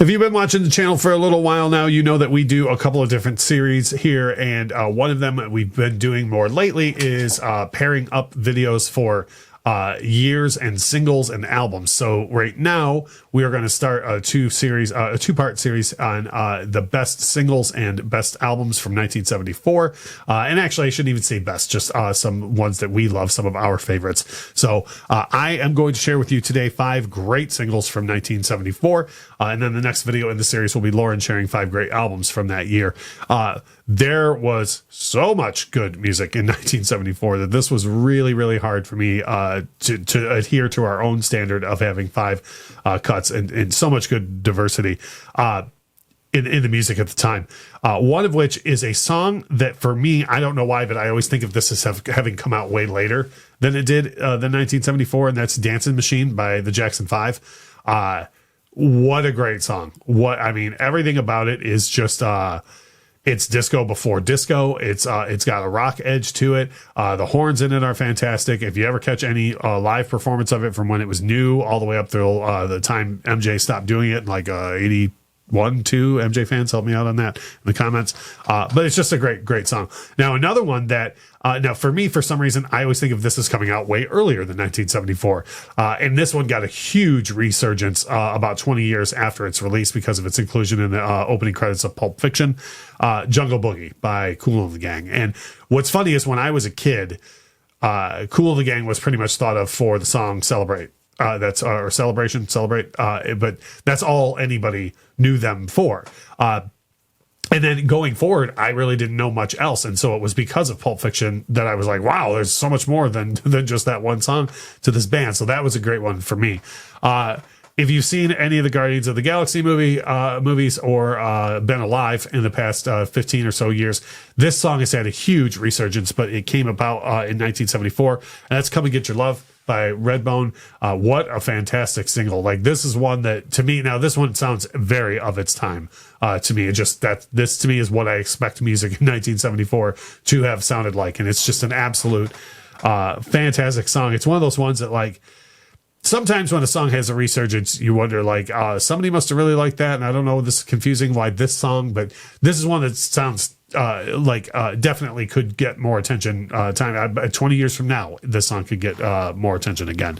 If you've been watching the channel for a little while now, you know that we do a couple of different series here, and one of them we've been doing more lately is pairing up videos for years and singles and albums. So right now we are going to start a two-part series on the best singles and best albums from 1974. And actually, I shouldn't even say best, just some ones that we love, some of our favorites. So I am going to share with you today 5 great singles from 1974. And then the next video in the series will be Lauren sharing 5 great albums from that year. There was so much good music in 1974 that this was really, really hard for me to adhere to our own standard of having 5 cuts and so much good diversity in the music at the time. One of which is a song that for me, I don't know why, but I always think of this as having come out way later than it did than 1974, and that's Dancing Machine by the Jackson 5. What a great song. Everything about it is just it's disco before disco. It's got a rock edge to it. The horns in it are fantastic. If you ever catch any live performance of it from when it was new all the way up till the time MJ stopped doing it, like 81, 2 MJ fans, help me out on that in the comments. But it's just a great song. Now, another one that now for me, for some reason, I always think of this as coming out way earlier than 1974. And this one got a huge resurgence about 20 years after its release because of its inclusion in the opening credits of Pulp Fiction, Jungle Boogie by Kool and the Gang. And what's funny is when I was a kid, Kool and the Gang was pretty much thought of for the song Celebrate. Or Celebration, Celebrate. But that's all anybody knew them for. And then going forward, I really didn't know much else. And so it was because of Pulp Fiction that I was like, wow, there's so much more than just that one song to this band. So that was a great one for me. If you've seen any of the Guardians of the Galaxy movies or been alive in the past 15 or so years, this song has had a huge resurgence, but it came about in 1974. And that's Come and Get Your Love by Redbone. What a fantastic single. Like, this is one that, to me, now this one sounds very of its time to me. This to me is what I expect music in 1974 to have sounded like. And it's just an absolute fantastic song. It's one of those ones that, like, sometimes when a song has a resurgence, you wonder, like, somebody must have really liked that. And I don't know, this is confusing why this song, but this is one that sounds definitely could get more attention. 20 years from now, this song could get more attention again.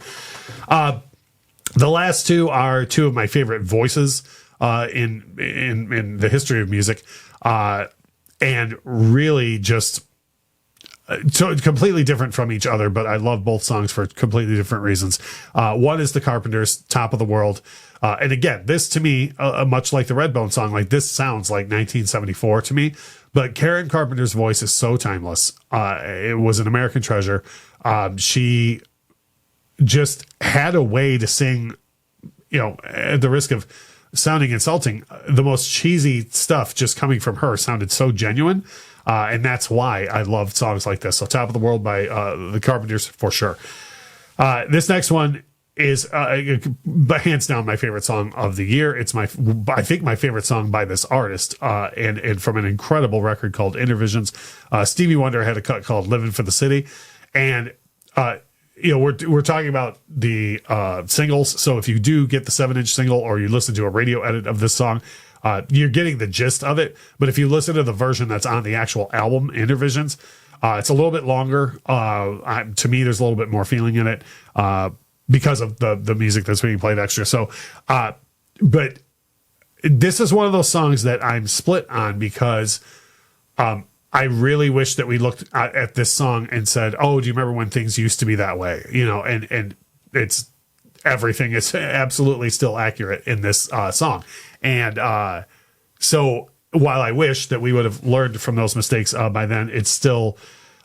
The last two are two of my favorite voices in the history of music, and really just so completely different from each other, but I love both songs for completely different reasons. One is the Carpenters' Top of the World. And again, this to me, much like the Redbone song, like this sounds like 1974 to me, but Karen Carpenter's voice is so timeless. It was an American treasure. She just had a way to sing, at the risk of sounding insulting, the most cheesy stuff just coming from her sounded so genuine. And that's why I love songs like this. So Top of the World by the Carpenters for sure. This next one is hands down my favorite song of the year. It's I think my favorite song by this artist, and from an incredible record called Intervisions. Stevie Wonder had a cut called Living for the City. And we're talking about the singles. So if you do get the 7-inch single or you listen to a radio edit of this song, you're getting the gist of it. But if you listen to the version that's on the actual album, Intervisions, it's a little bit longer. To me, there's a little bit more feeling in it because of the music that's being played extra. So, but this is one of those songs that I'm split on because I really wish that we looked at this song and said, oh, do you remember when things used to be that way? And it's everything is absolutely still accurate in this song. And so while I wish that we would have learned from those mistakes by then, it's still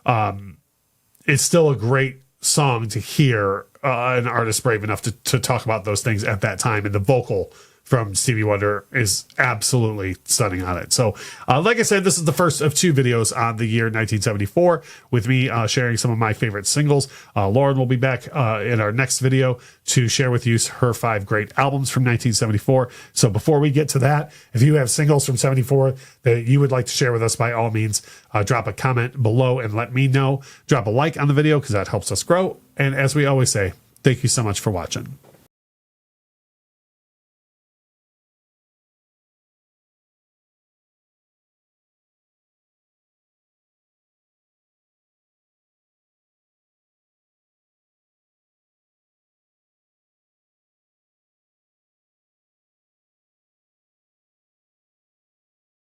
a great song to hear an artist brave enough to talk about those things at that time. And the vocal from Stevie Wonder is absolutely stunning on it. So, like I said, this is the first of 2 videos on the year 1974 with me sharing some of my favorite singles. Lauren will be back in our next video to share with you her 5 great albums from 1974. So before we get to that, if you have singles from 74 that you would like to share with us, by all means, drop a comment below and let me know. Drop a like on the video because that helps us grow. And as we always say, thank you so much for watching.